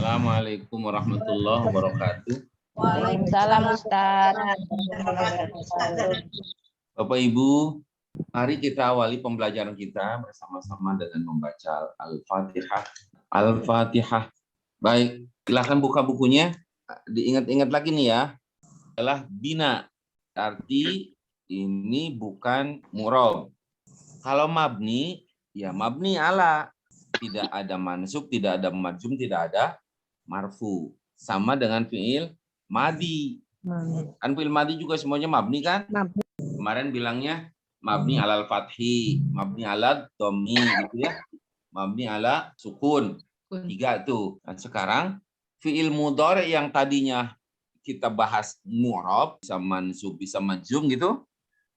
Assalamualaikum warahmatullahi wabarakatuh. Waalaikumsalam Ustaz. Bapak Ibu, mari kita awali pembelajaran kita bersama-sama dengan membaca Al-Fatihah. Al-Fatihah. Baik, silakan buka bukunya. Diingat-ingat lagi nih ya. Adalah bina. Arti ini bukan murob. Kalau mabni, ya mabni ala. Tidak ada mansub, tidak ada majzum, tidak ada marfu. Sama dengan fiil madi. Kan fiil madi juga semuanya mabni kan? Kemarin bilangnya mabni alal fathi, mabni ala dhammi gitu ya. Mabni ala sukun. 3 tuh. Dan sekarang fiil mudhari yang tadinya kita bahas mu'rab, bisa mansub, bisa majzum gitu.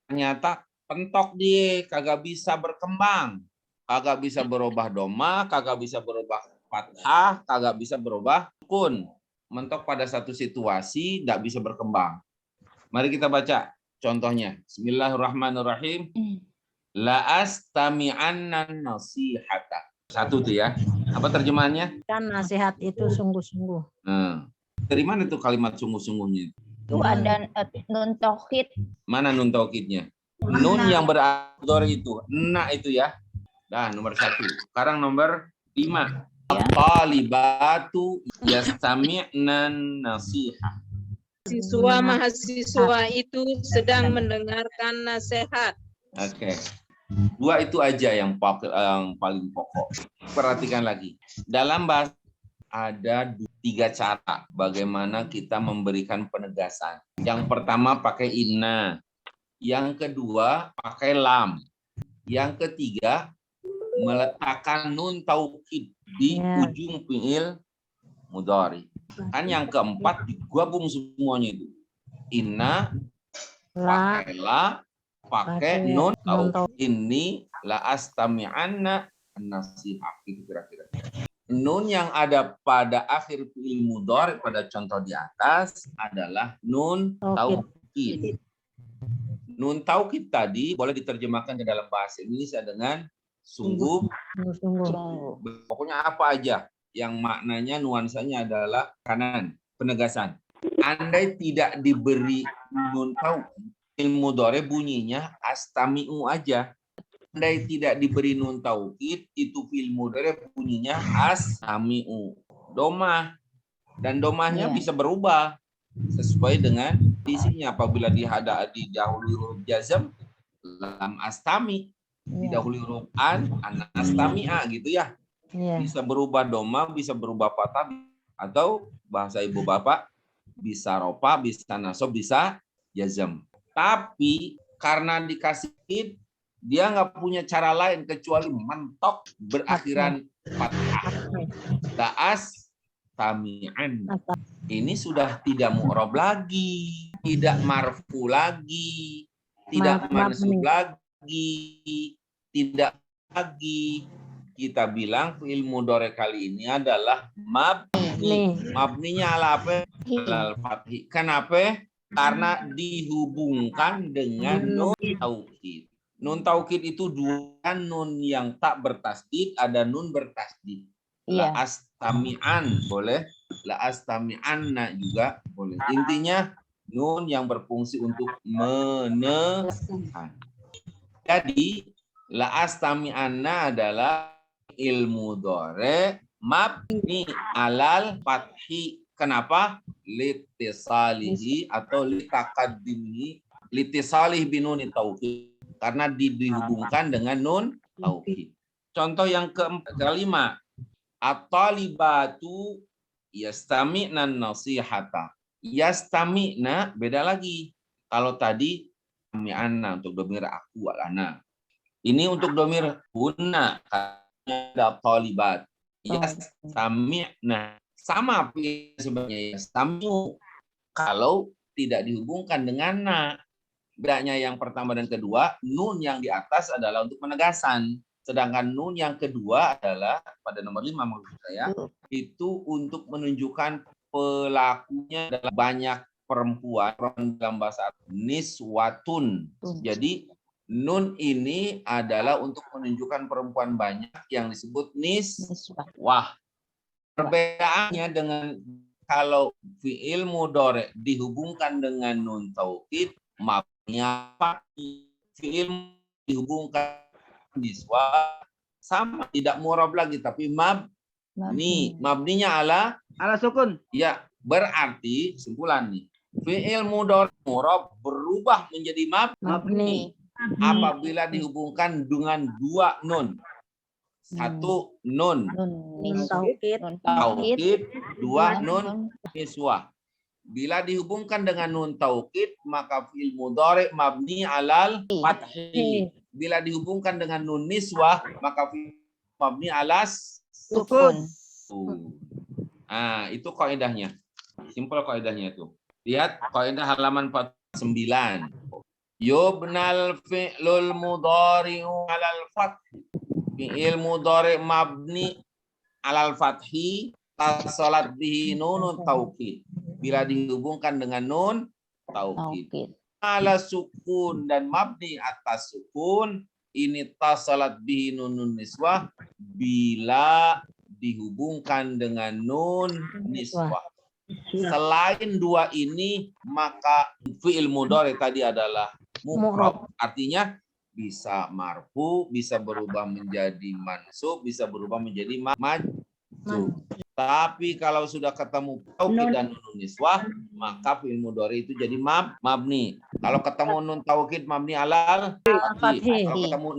Ternyata pentok dia, kagak bisa berkembang. Kagak bisa berubah doma, kagak bisa berubah fathah, kagak bisa berubah sukun. Mentok pada satu situasi, tidak bisa berkembang. Mari kita baca contohnya. Bismillahirrahmanirrahim. La astami'anna nasihata. Satu tuh ya. Apa terjemahannya? Kan nasihat itu sungguh-sungguh. Dari mana tuh kalimat sungguh-sungguhnya? Itu ada nun tauhid. Mana nun taukidnya? Nun yang beraktor itu. Na itu ya. Dan nomor 1. Sekarang nomor 5. Talibatu yastami'na nasihat. Mahasiswa itu sedang mendengarkan nasihat. Oke. 2 itu aja yang paling pokok. Perhatikan lagi. Dalam bahasa ada 3 cara bagaimana kita memberikan penegasan. Yang pertama pakai inna. Yang kedua pakai lam. Yang ketiga meletakkan nun taukid di ujung fiil mudhari. Kan yang keempat digabung semuanya itu. Inna, pakai la, pakai nun taukid. Ini la astami'anna nasihat itu kira-kira. Nun yang ada pada akhir fiil mudhari pada contoh di atas adalah nun taukid. Nun taukid tadi boleh diterjemahkan ke dalam bahasa Indonesia dengan sungguh. Pokoknya apa aja yang maknanya nuansanya adalah kanan, penegasan. Andai tidak diberi nun taukid, fiil mudhari bunyinya astami'u aja. Andai tidak diberi nun taukid, itu fiil mudhari bunyinya astami'u. Domah. Dan domahnya bisa berubah sesuai dengan isinya. Apabila didahului huruf jazm, lam astami. Didahului huruf an astami'a gitu ya. Bisa berubah doma, bisa berubah fathah, atau bahasa ibu bapak bisa rofa, bisa nasab, bisa jazm. Tapi karena dikasih dia nggak punya cara lain kecuali mentok berakhiran fathah. La'as tami'an. Ini sudah tidak mu'rab lagi, tidak marfu lagi, tidak mansub lagi, tidak lagi. Kita bilang fi'il mudhari kali ini adalah mabni. Mabninya ala apa? Alal fathi. Kenapa? Karena dihubungkan dengan nun taukid. Nun taukid itu 2 nun yang tak bertasdid, ada nun bertasdid. La astami'an boleh, la astami'anna juga boleh. Intinya nun yang berfungsi untuk menekan. Jadi la astami'anna adalah ilmu mudhari mabni alal fathi. Kenapa? Litisalihi atau litaqaddimihi, litisalih binuni taukid. Karena dihubungkan dengan nun taukid. Contoh yang kelima. At-talibatu yastami'na nasihata. Yastami'na beda lagi. Kalau tadi mi'anna untuk domir aku alana. Ini untuk domir hunna. Ada talibat. Yastami'na. Sama sebenarnya yastami'u. Kalau tidak dihubungkan dengan na. Bedanya yang pertama dan kedua, nun yang di atas adalah untuk penegasan. Sedangkan nun yang kedua adalah pada nomor 5 maksud saya, itu untuk menunjukkan pelakunya adalah banyak perempuan dalam bahasa Arab. Niswatun. Jadi nun ini adalah untuk menunjukkan perempuan banyak yang disebut niswah. Perbedaannya dengan kalau fi'il mudhari dihubungkan dengan nun taukid, mabninya fi'il dihubungkan niswa sama, tidak mu'rab lagi tapi mabni. Mabninya ala sukun. ya, berarti kesimpulan nih. Fi'il mudhari mu'rab berubah menjadi mabni apabila dihubungkan dengan dua nun. Satu nun Nun taukid. taukid, dua nun niswah. Bila dihubungkan dengan nun taukid, maka fi'il mudhari mabni alal fathi. Bila dihubungkan dengan nun niswah, maka fi'il mabni alas Sukun. Nah, itu kaidahnya. Simpel kaidahnya itu. Lihat kaidah halaman 49. Yubnal fi'lul mudhari'u alal fathi. Fi'il mudhari mabni alal fathi tasalat bihi nunun taukid. Bila dihubungkan dengan nun taukid. Ala sukun dan mabni atas sukun ini tasalat bihi nunun niswah bila dihubungkan dengan nun niswah. Selain dua ini maka fi'il mudhari tadi adalah mu'rab. Artinya bisa marfu, bisa berubah menjadi mansub, bisa berubah menjadi majzum. Tapi kalau sudah ketemu taukid dan nun niswah, maka fi'il mudhari itu jadi mabni. Kalau ketemu nun taukid mabni alal fathi. Kalau ketemu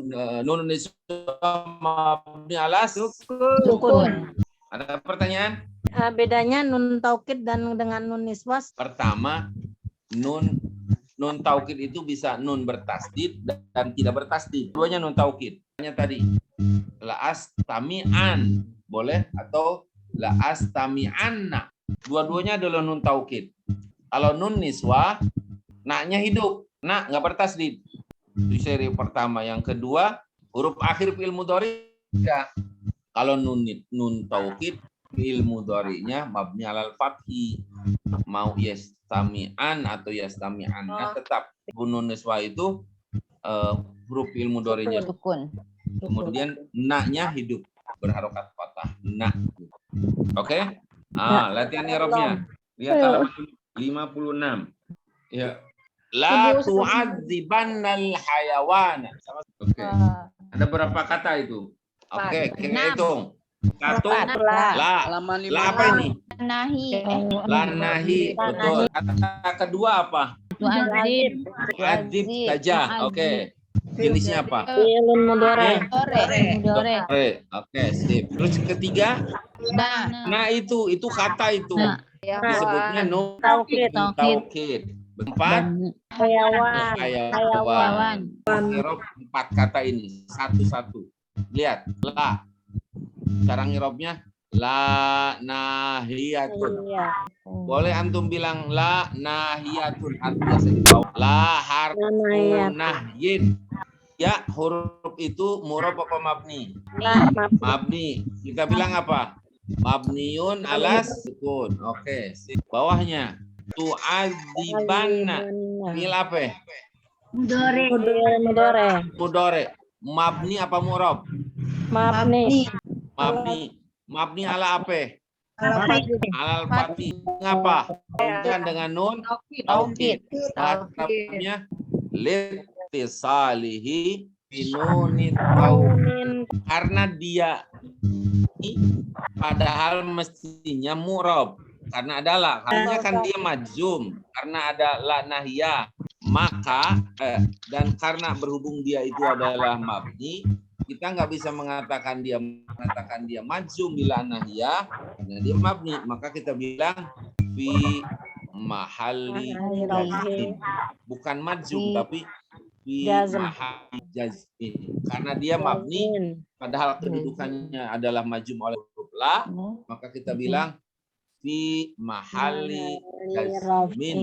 nun niswah mabni alas Sukun. Ada pertanyaan? Bedanya nun taukid dan dengan nun niswah. Pertama, nun taukid itu bisa nun bertasdid dan tidak bertasdid. Duanya nun taukid. Hanya tadi la astami'an boleh atau la astami'anna. Dua-duanya adalah nun taukid. Kalau nun niswah, naknya hidup, nak nggak bertasdid. Itu seri pertama. Yang kedua, huruf akhir fi'il mudhari tidak. Kalau nun taukid fi'il mudhari'nya mabni alal fathi. Mau yastami'an atau yastami'anna tetap nun niswah itu huruf fi'il mudhari'nya Sukun. kemudian na-nya hidup berharokat fathah na. Oke? Latihan i'rabnya. Lihat halaman 56. Ya. La tu'adzibannal hayawana. Oke. Ada berapa kata itu? Oke, kita hitung. Satu, la. Halaman La apa ini? Nahi. La nahi. Betul. Kata kedua apa? Tu'adzib. Adzib saja. Oke. Jenisnya apa? Fi'ilun mudhari. Mudhari. Oke, sip. Terus ketiga, nah itu kata itu. Disebutnya nun taukid. Empat, hayawan. I'rab 4 kata ini satu-satu. Lihat, la. Cara ngirobnya la nahiyatun. Boleh antum bilang la nahiyatun, artinya di bawah. La harfu nahyin. Ya, huruf itu murab apa mabni? Mabni. Kita bilang apa? Mabniun alas sukun. Oke, bawahnya tu'adzibanna. Fi'il apa? Mudhari. Mabni apa murab? Mabni. Mabni ala apa? Alal fathi. Ngapa? Bukan dengan nun taukid. Artinya litisalihi binunit taukid. Karena dia padahal mestinya murab. Karena adalah, karena kan dia majzum. Karena ada la nahiyah. Maka dan karena berhubung dia itu adalah mabni, kita nggak bisa mengatakan dia majzum bila nahiyah, karena dia mabni, maka kita bilang fi mahalli jazm. Bukan majzum tapi fi mahalli jazm. Karena dia mabni, padahal kedudukannya adalah majzum oleh huruf la, maka kita bilang fi mahalli jazmin.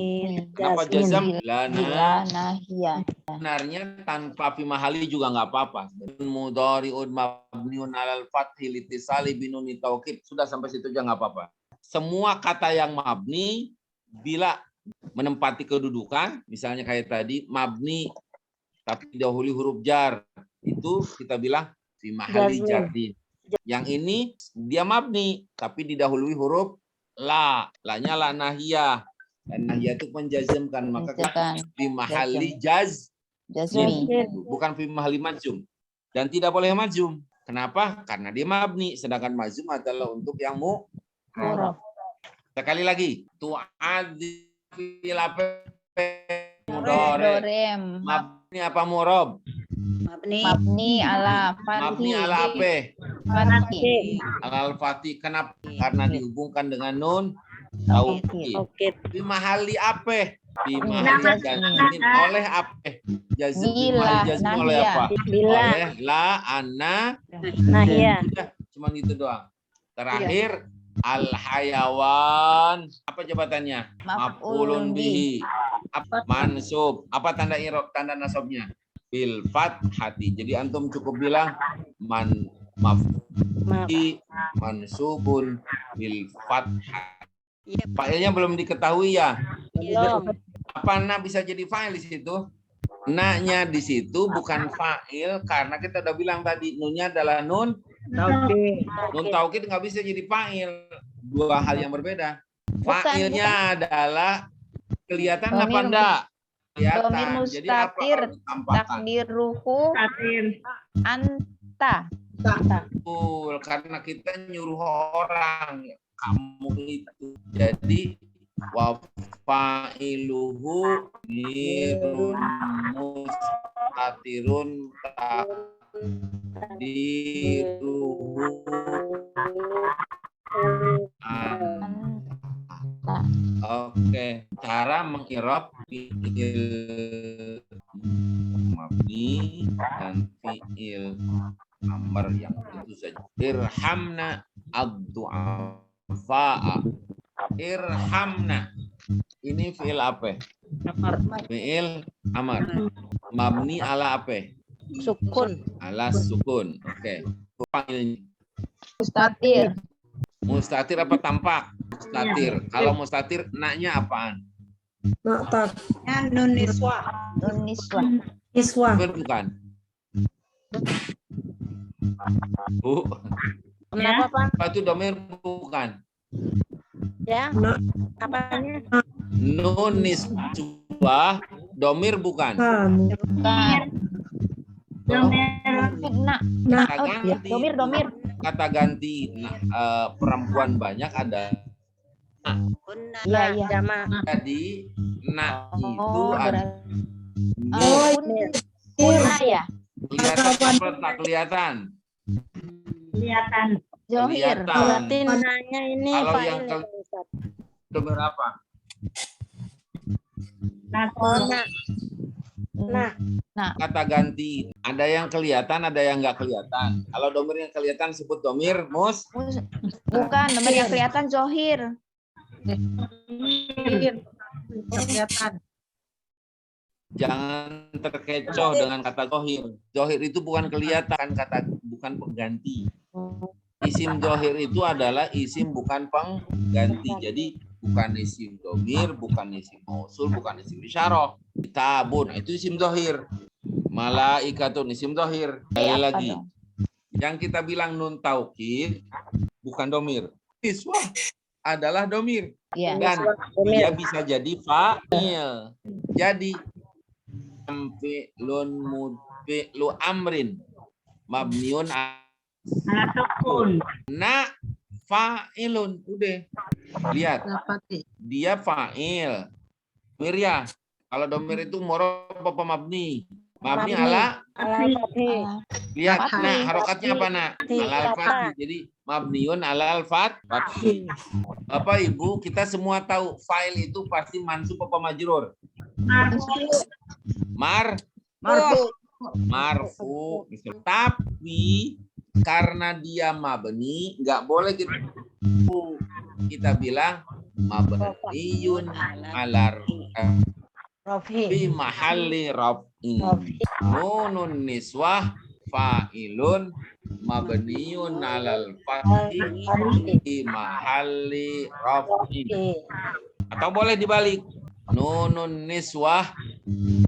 Kenapa jazam? La nahiyah. Sebenarnya tanpa fi mahali juga nggak apa-apa. Mudhari'un mabniun alal fathi litisali binuni taukid. Sudah sampai situ aja nggak apa-apa. Semua kata yang mabni bila menempati kedudukan, misalnya kayak tadi mabni tapi dahulu huruf jar, itu kita bilang fi mahali jardin. Yang ini dia mabni, tapi didahului huruf la. La-nya la nahiyah. Dan nahiyah itu menjazmkan, maka Menjazmkan. fi mahalli Jazmi. bukan fi mahalli majzum. Dan tidak boleh majzum. Kenapa? Karena dia mabni, sedangkan majzum adalah untuk yang Huruf. Sekali lagi, tu'adzi fil mudhari. Dorem. Mabni apa mu'rab? Mabni ala Mabni fathi. ala apa? Fathi. Alal fatih. Kenapa? Karena dihubungkan dengan nun taukid. Di mahali apa? Di mahali jazmin oleh apa? Jazmin oleh apa? Oleh la anna Nahiyah. Sudah, cuma itu doang. Terakhir al hayawan. Apa jabatannya? Maf'ulun bihi. Mansub. Apa tanda i'rab, tanda nasabnya? Bil fathati. Jadi antum cukup bilang maf'ul mansubun bil fathati. Fa'ilnya belum diketahui ya. Belum. Apa na bisa jadi fa'il di situ? Na-nya di situ bukan fa'il karena kita udah bilang tadi nunnya adalah nun nun taukid, nggak bisa jadi fa'il. Dua hal yang berbeda. Fa'ilnya adalah kelihatan Domir apa enggak? Kelihatan. domir Jadi apa mustatir, harus ditampakkan? takdiruhu anta. Betul, karena kita nyuruh orang kamu itu. Jadi wa fa'iluhu dirun mustatirun takdiruhu Anta. Oke, cara mengirab fi'il mabni dan fi'il amr yang itu saja. Irhamna ad-du'afa'a. Irhamna. Ini fi'il apa? Fi'il amr. Mabni ala apa? Sukun. Ala sukun. Oke. Panggilnya. Mustatir. Mustatir apa tampak? Mustatir. Kalau mustatir, naknya apaan? Nun niswa. Nun niswa. Domir bukan? Bu, Kenapa, Pak? apa itu domir bukan? Ya. Apanya? Nun niswah, domir bukan? Bukan. Fitna. Kata Oh, ya. ganti. Domir. Kata ganti perempuan banyak ada. Iya, iya. Jama. Jadi nak itu Oh, ada. berarti. Kuna ya. Kelihatan apa tak kelihatan? Zohir. Kelihatan. Berarti nanya ini Kalau fa'il yang ya, Ustaz. Domir apa? Nah, Kata ganti. Ada yang kelihatan, ada yang nggak kelihatan. Kalau domir yang kelihatan sebut domir Bukan, nomor yang kelihatan zohir. Jangan terkecoh dengan kata zohir. Zohir itu bukan kelihatan, bukan pengganti. Isim zohir itu adalah isim bukan pengganti. Jadi bukan isim domir, bukan isim mausul, bukan isim isyarah. Kitabun itu isim zohir. Malaikatun isim zohir. Sekali Apa lagi. dong? Yang kita bilang nun taukid bukan domir. Iswah adalah domir. Iya. Dan dia bisa jadi fa'il. Jadi fi'lun mudfi'lu amrin mabniun na fa'ilun. Udah. Lihat. Dia fa'il. Domir ya. Kalau domir itu morob apa mabni? Mabni ala lihat. Nah, harokatnya apa nak? Alal fathi. Jadi mabniun alal fathi. Bapak Ibu, kita semua tahu fa'il itu pasti mansub apa majrur? Marfu. Tapi karena dia mabni, nggak boleh kita bilang mabniun alar fi mahalli raf'in. Nunun niswah fa'ilun mabniun alal fathi fi mahalli raf'in. Atau boleh dibalik. Nunun niswah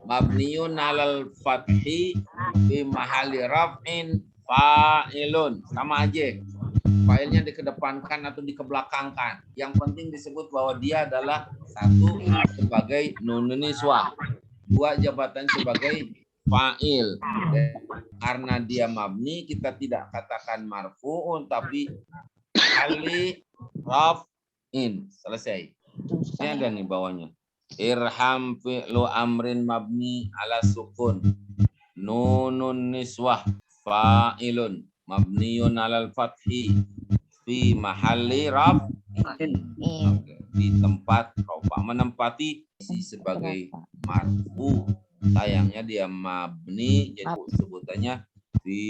mabniun alal fathi fi mahalli raf'in fa'ilun. Sama aja. Fa'ilnya dikedepankan atau dikebelakangkan. Yang penting disebut bahwa dia adalah satu sebagai nun niswah, dua jabatan sebagai fa'il. Karena dia mabni, kita tidak katakan marfu'un, tapi ali raf'in. Selesai. Ini ada nih bawahnya. Irham fi'lu amrin mabni ala sukun. Nunun niswah fa'ilun mabniun alal fathi fi mahalli raf'in. Di tempat rafa, menempati sebagai marfu. Sayangnya dia mabni, jadi sebutannya fi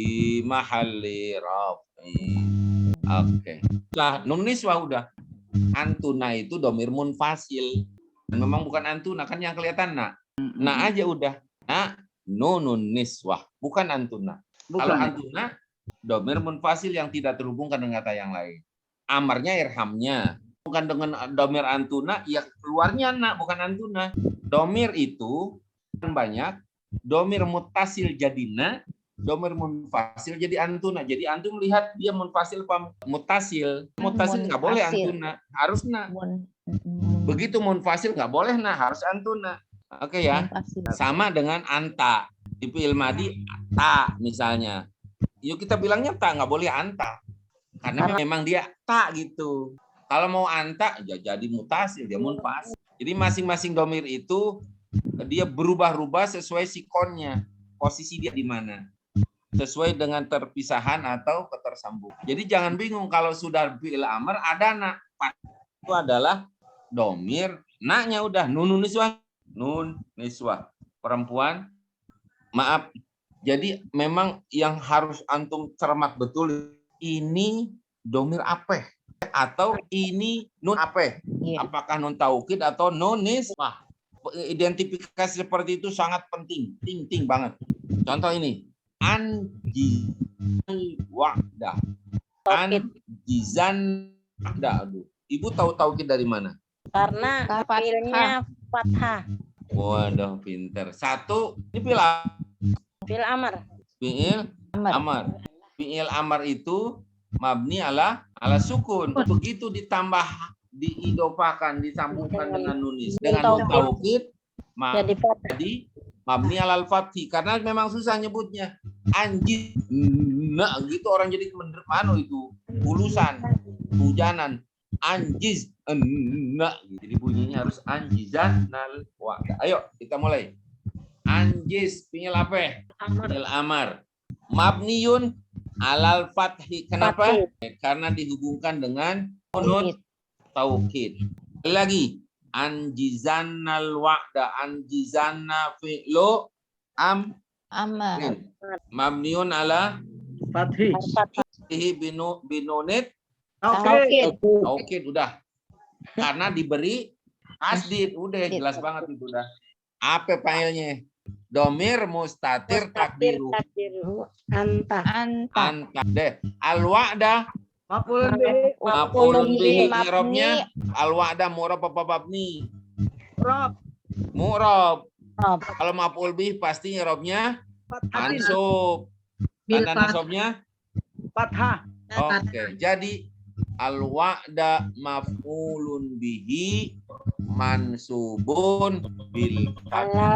mahalli raf'in. Oke. Nah, nun niswah udah. Antuna itu domir munfasil. Memang bukan antuna, kan yang kelihatan nak. Nah aja udah. Nah, nunun niswah, bukan antuna. Kalau antuna, domir munfasil yang tidak terhubungkan dengan kata yang lain. Amarnya irhamnya. Bukan dengan domir antuna, ya keluarnya nak, bukan antuna. Domir itu banyak. Domir mutasil jadi na, domir munfasil jadi antuna. Jadi antum lihat dia munfasil apa mutasil. Mutasil nggak boleh antuna, harus na. Begitu munfasil nggak boleh nah, harus antuna. Oke ya. Sama dengan anta. Di fi'il madi ta misalnya. Yuk kita bilangnya ta, nggak boleh anta. Karena memang dia ta gitu. Kalau mau anta ya jadi mutasil, dia munfasil. Jadi masing-masing domir itu dia berubah-ubah sesuai sikonnya. Posisi dia di mana. Sesuai dengan terpisahan atau ketersambung. Jadi jangan bingung kalau sudah fi'il amr ada na. Itu adalah domir, naknya udah nun niswah perempuan. Maaf, jadi memang yang harus antum cermat betul, ini domir apa atau ini nun apa? Apakah nun taukid atau nun niswah? Identifikasi seperti itu sangat penting, ting banget. Contoh ini, wa'dah, anjizan wa'dah. Aduh, ibu tahu taukid dari mana? Karena fi'ilnya fathah. Waduh, pinter. Satu, ini Fi'il amar. fi'il amar. Fi'il amar itu mabni ala sukun. Begitu ditambah, diidofakan, disambungkan dengan nunis, dengan nun taukid, jadi mabni alal fathi. Karena memang susah nyebutnya. Anjir, nah gitu orang jadi mana itu ulusan, hujanan. Anjiz enna, jadi bunyinya harus anjizan nal wa'da. Ayo kita mulai. Anjiz fi'il apa? Fi'il amar. Mabniun alal fathi. Kenapa? Karena dihubungkan dengan nun taukid. Lagi anjizan nal wa'da. Anjizanna fi'lu amar. Mabniun ala fathi. Binunit Taukid udah. Karena diberi tasdid, udah jelas banget itu udah. Apa failnya? Domir mustatir takdiru. Anta. Deh. Al-wa'da maf'ulun bihi i'rabnya al-wa'da mu'rab apa mabni? Mu'rab. Kalau maf'ul bihi pasti i'rabnya mansub. Tanda nasabnya fathah. Oke, jadi al-wa'da maf'ulun bihi mansubun bil fathah.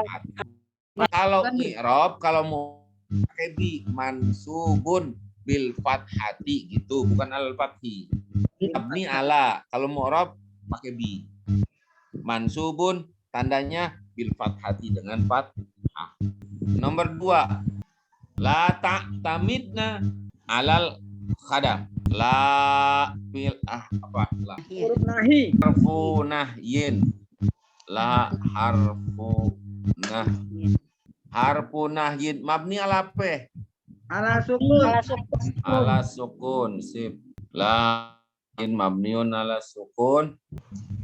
Kalau i'rab, kalau mau pakai bi, mansubun bil fathati gitu, bukan al fathi. Mabni ala, kalau mau i'rab pakai bi. Mansubun tandanya bil fathati dengan fathah. Nomor 2. La ta'tamidna alal khadam. La fil apa? La harfu nahyin. La harfu nahyin. Harfu nahyin mabni ala apa? Ala sukun. Ala sukun. Sip. La mabniun ala sukun.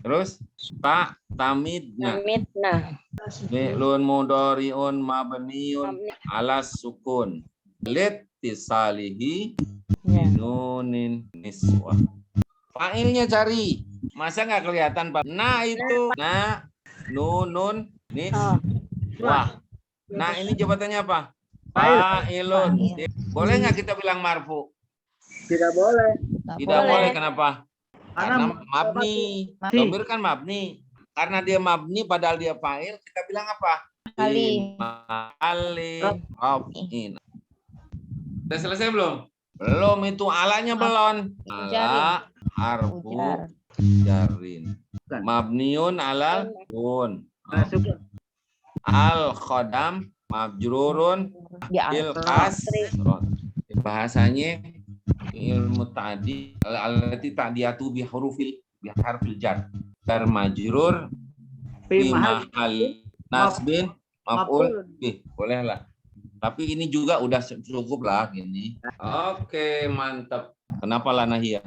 Terus ta tamidna. Fi'lun mudhari'un mabniun ala sukun. Litisalihi nunin niswah. Fa'ilnya cari. Masa nggak kelihatan Pak? Nah itu. Nah nunun niswah. Nah ini jawabannya apa? Fa'ilun. Boleh nggak kita bilang marfu? Tidak boleh. Tidak boleh. boleh. Kenapa? Karena Karena mabni. Domir kan mabni. Karena dia mabni padahal dia fa'il, kita bilang apa? Ali. Ali. Raf'in. Udah selesai belum? Belum, itu alanya belum. Ala harfu Ujar. jarin. Mabniun alal kun. masuk Al khodam majrurun Ya. bil kasron. Bahasanya ilmu tadi alati ta'diyatu bi harfil jar. Jar majrur fi mahal nasbin maf'ul bih. Boleh lah. Tapi ini juga udah cukup lah gini. Oke, mantap. Kenapa Lanahia?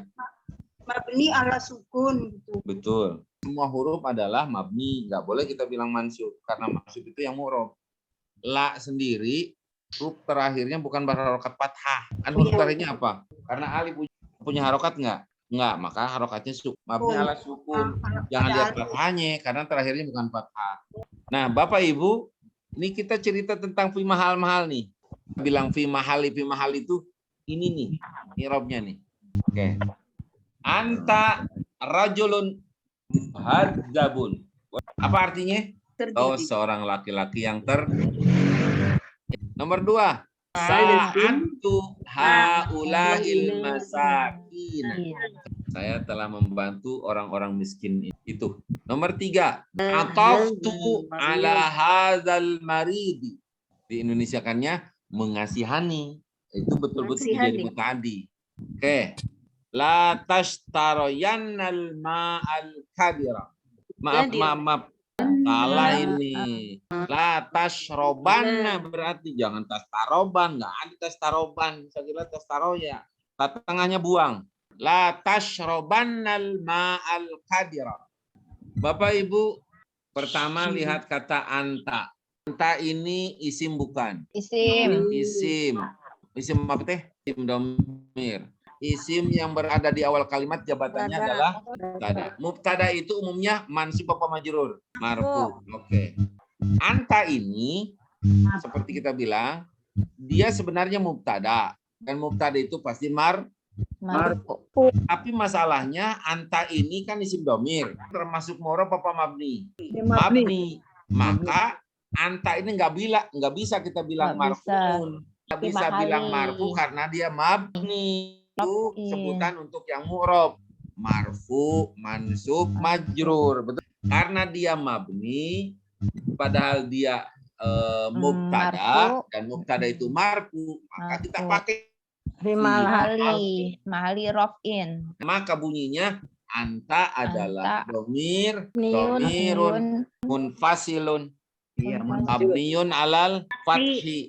mabni ala sukun gitu. Betul. Semua huruf adalah mabni. Nggak boleh kita bilang mansub. Karena mansub itu yang mu'rob. La sendiri, huruf terakhirnya bukan berharokat fathah. Kan huruf terakhirnya apa? Karena alif punya harokat nggak? Nggak. Maka harokatnya mabni ala sukun. Jangan lihat fathahnya. Karena terakhirnya bukan fathah. Nah, Bapak Ibu, ini kita cerita tentang fi mahal-mahal nih. Bilang fi mahal itu ini nih. Irobnya nih. Oke. Anta rajulun hadzabun. Apa artinya? Oh, seorang laki-laki yang Nomor 2. Sa'antu haula'il masakin. Saya telah membantu orang-orang miskin itu. Nomor 3. Ataftu ala hadzal maridi. Di Indonesiakannya mengasihani. Itu betul-betul menjadi muta'addi. Oke. La tashtaroyannal ma'al kabira. Maaf. Salah ini. La tashrobanna berarti jangan tastaroban. Nggak ada tastaroban. Saya kira tastaroya. Tengahnya buang. La tashrobannal ma'al kabira. Bapak Ibu, pertama lihat kata anta. Anta ini isim bukan? Isim. Isim apa teh? Isim domir. Isim yang berada di awal kalimat jabatannya adalah mubtada. Mubtada itu umumnya mansub apa majrur? Marfu. Oke. Anta ini seperti kita bilang, dia sebenarnya mubtada dan mubtada itu pasti marfu. Tapi masalahnya anta ini kan isim domir, termasuk mu'rob apa mabni? Mabni. Maka anta ini nggak bisa kita bilang marfuun. Nggak bisa bilang marfu karena dia mabni. Itu sebutan untuk yang mu'rob. Marfu, mansub, majrur. Betul? Karena dia mabni, padahal dia mubtada dan mubtada itu marfu, maka kita pakai mahali rofin. Maka bunyinya anta adalah domirun munfasilun. Mabniun alal fathi.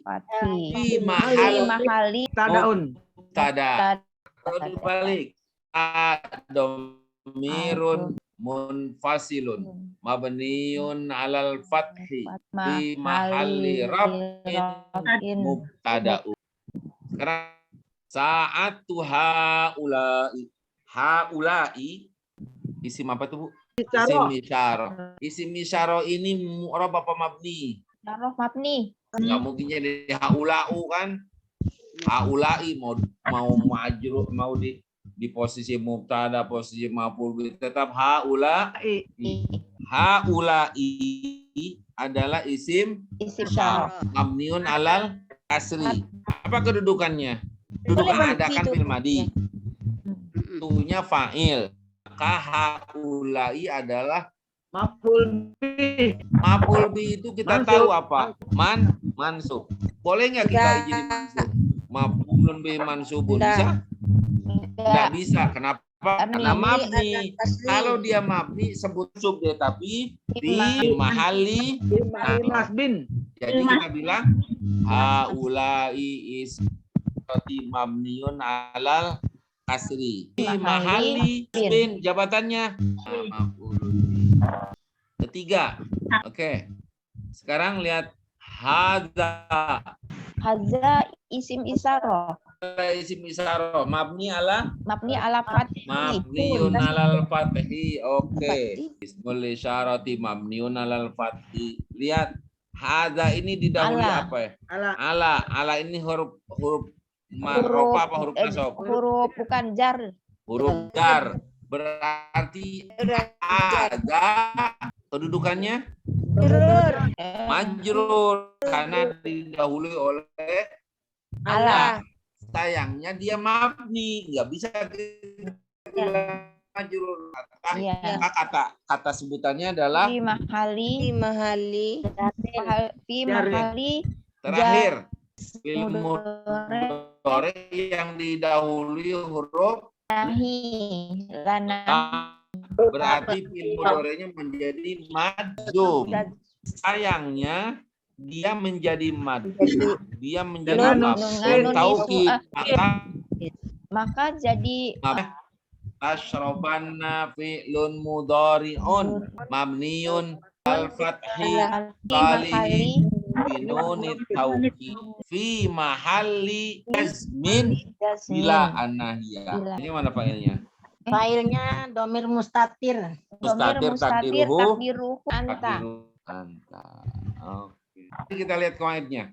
Fi mahali tada. Balik. Domirun munfasilun. Mabniun alal fathi. Fi mahali raf'in mubtada'un. Sekarang sa'atu haula'i isim apa tuh, Bu? Isim isyarah. Isim isyarah ini mu'rob apa mabni? Mabni. Enggak mungkin jadi haula'u kan? Haula'i mau majrur, mau di posisi mubtada, posisi maf'ul, tetap haula'i. Haula'i adalah isim isyarah. mabniun alal kasri. Apa kedudukannya? Kedudukan ada kan fil madi. Tuhnya fa'il. Maka haula'i adalah Maf'ul bih. maf'ul bih itu kita tahu apa? Mansub. Boleh nggak kita jadi mansub? Maf'ulun bih mansubun bisa? Nggak bisa. Kenapa? Karena mabni. Kalau dia mabni sebut sub dia, tapi di mahali Nasbin. jadi kita bilang haula'i israti mabniun alal kasri. Di mahali bin jabatannya maf'ulun bih. Ketiga. Oke. Sekarang lihat hadza. Hadza isim isyarah. Isim isyarah mabni ala fathi. mabniun alal fathi. Oke. Ismul isyarati mabniun alal fathi. Lihat Hadza ini didahului Ala. apa ya? Ala. Ala ini huruf Huruf, rofa apa huruf nasab? huruf bukan jar. Huruf jar. Berarti ada kedudukannya majrur karena didahului oleh Ala. sayangnya dia mabni, nggak bisa kita bilang majrur. Iya. Maka kata sebutannya adalah Fi mahali fi mahali terakhir fi'il mudhari mudhari yang didahului huruf nahi lana berarti fi'il mudhari'nya menjadi majzum. Sayangnya dia menjadi dia menjadi maf'ul taukid, maka jadi Ashrabanna fi'lun mudhari'un mabniun al-fathi fi mahali binunit taukid fi mahalli jazmin bila an-nahiyah. Ini mana fa'ilnya? Failnya domir mustatir. Mustatir takdiruhu takdiruhu anta. anta. Oke. Jadi kita lihat qaidnya.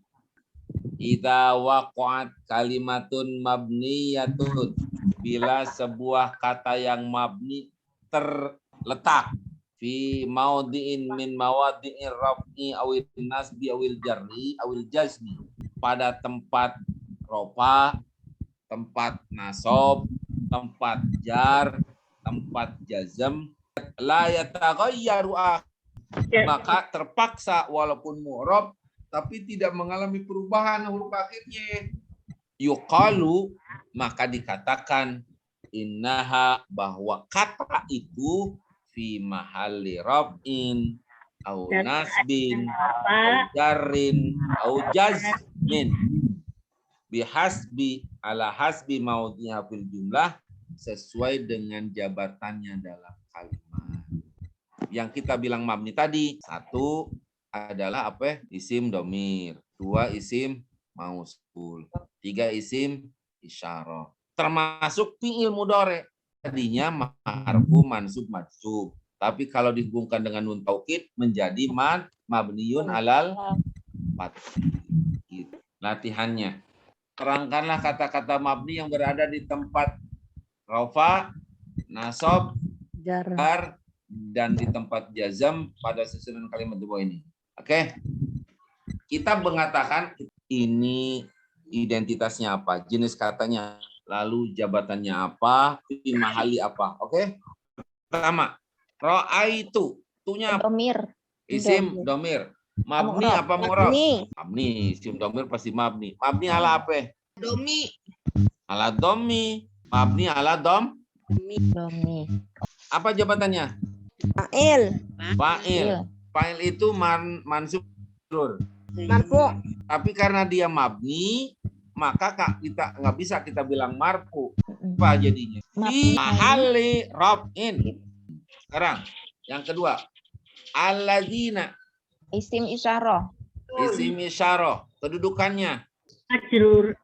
Idza waqa'at kalimatun mabniyatun, bila sebuah kata yang mabni terletak fi maudhi'in min mawadhi'ir raf'i awil nasbi awil jarri awil jazmi, pada tempat rofa, tempat nasab, tempat jar, tempat jazm, la yataghayyaru, maka terpaksa walaupun mu'rab tapi tidak mengalami perubahan huruf akhirnya. Yuqalu, maka dikatakan innaha, bahwa kata itu fi mahalli raf'in au nasbin au jarrin au jazmin bihasbi ala hasbi maudhi'a fil jumlah, sesuai dengan jabatannya dalam kalimat. Yang kita bilang mabni tadi, satu adalah apa? Isim domir, dua isim mausul, tiga isim isyarah, termasuk fi'il mudhari. Tadinya marfu mansub majzum, tapi kalau dihubungkan dengan nun taukid menjadi mabniun alal fath. Latihannya, terangkanlah kata-kata mabni yang berada di tempat rafa, nasab, Jar. dan di tempat jazam pada susunan kalimat di bawah ini. Oke. Kita mengatakan ini identitasnya apa, jenis katanya, lalu jabatannya apa, fi mahali apa. Oke. Pertama, ra'aitu, tunya Domir. isim domir. Mabni Mu'rab. apa mu'rab? Ini Mabni, isim domir pasti mabni. Mabni ala apa? domi. Ala domi. Mabni ala dom. Domi. Apa jabatannya? Fa'il. Fa'il. Fa'il itu mansub majrur. Marfu. Tapi karena dia mabni, maka kita nggak bisa kita bilang marfu. Apa jadinya? Fi mahalli raf'in. Sekarang yang kedua, alladzina, Isim isyarah. isim isyarah, kedudukannya Majrur.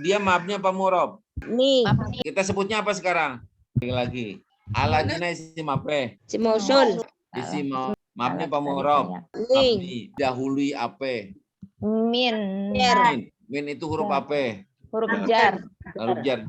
dia mabni apa mu'rab? Nih. Mabni. Kita sebutnya apa sekarang? Lagi. Alladzina isim apa? Si mausul. Isim mabni apa mu'rab? Nih. Mabni. Dahului apa? Min. Min. Min itu huruf apa? Huruf jar. Huruf jar.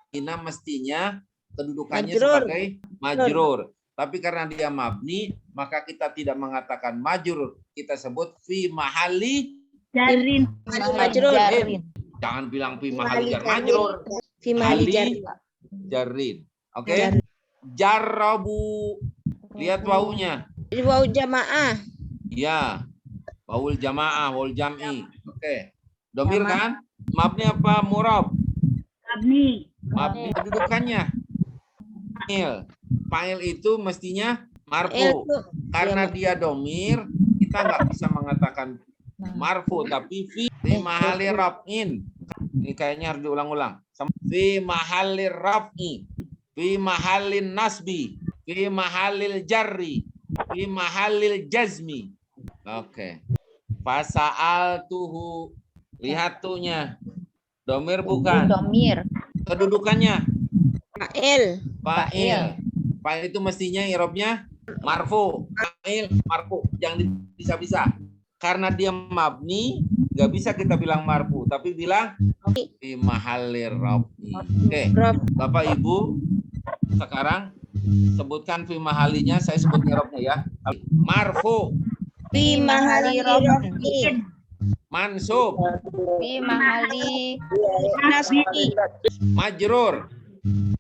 Ina mestinya kedudukannya Majrur. sebagai majrur. Tapi karena dia mabni, maka kita tidak mengatakan majrur. Kita sebut fi mahali. Jarin. Majrur. Jarin. Jangan bilang fi mahali jar majrur. Fi mahali jar. Jarin. Oke. Jarrabu. Lihat wawunya. Ini wau jamaah. Ya. Wawul jamaah, wawul jam'i. Oke. Domir kan? Mabni apa murab? Abni. Mabni, kedudukannya fa'il. Fa'il itu mestinya marfu. Karena dia domir, kita nggak bisa mengatakan marfu, tapi fi mahali raf'in. Ini kayaknya harus diulang-ulang. Fi mahali raf'i, fi mahalin nasbi, fi mahalil jarri, fi mahalil jazmi. Oke. Fasa'al tuhu. Lihat tuhnya. Domir bukan. Domir. Kedudukannya Fa'il. fa'il. Fa'il itu mestinya i'rabnya marfu. Fa'il marfu. Jangan bisa-bisa. karena dia mabni, nggak bisa kita bilang marfu, tapi bilang fi mahalli raf'i. Oke, Bapak Ibu, sekarang sebutkan fi mahalinya, saya sebut i'rabnya ya. Marfu, Fi mahali raf'i. mansub, Fi mahali nasbi. majrur,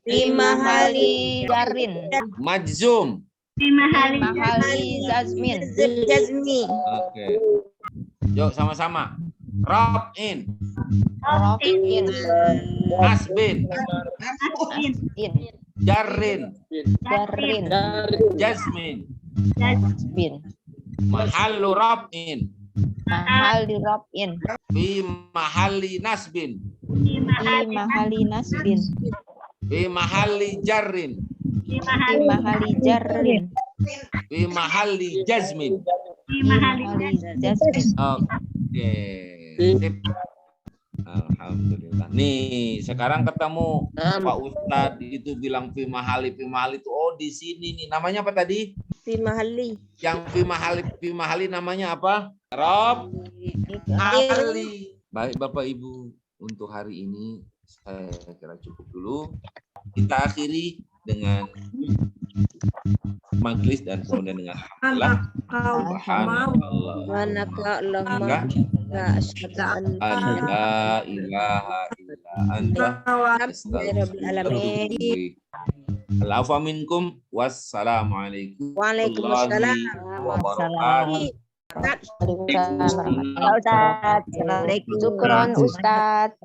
Fi mahali jarin. majzum. Fi Fi mahali mahali jazmin. Oke. Yuk sama-sama. Raf'in, Raf'in. nasbin, In. jarrin, Jarin. jazmin, Jazmin. mahallu raf'in, Mahali raf'in. fi mahalli nasbin, Fi mahali nasbin. fi mahalli jarrin, Fi mahali jarin. fi mahalli jazmin. Fi mahali jazmin. Oke. Sip. Alhamdulillah. Nih, sekarang ketemu Pak Ustadz itu bilang fi mahali itu. Oh, di sini nih. Namanya apa tadi? Fi mahali. Yang fi mahali namanya apa? Rob Ali. Baik Bapak Ibu, untuk hari ini saya kira cukup dulu. Kita akhiri dengan majlis dan kemudian dengan alhamdulillah. Subhanallah. Manaka Enggak? la asyhadu an La ilaha illa anta astaghfiruka. Al'afwa minkum. Wassalamualaikum Waalaikumsalam. warahmatullahi wabarakatuh. Waalaikumsalam warahmatullahi wabarakatuh. Syukron Ustaz.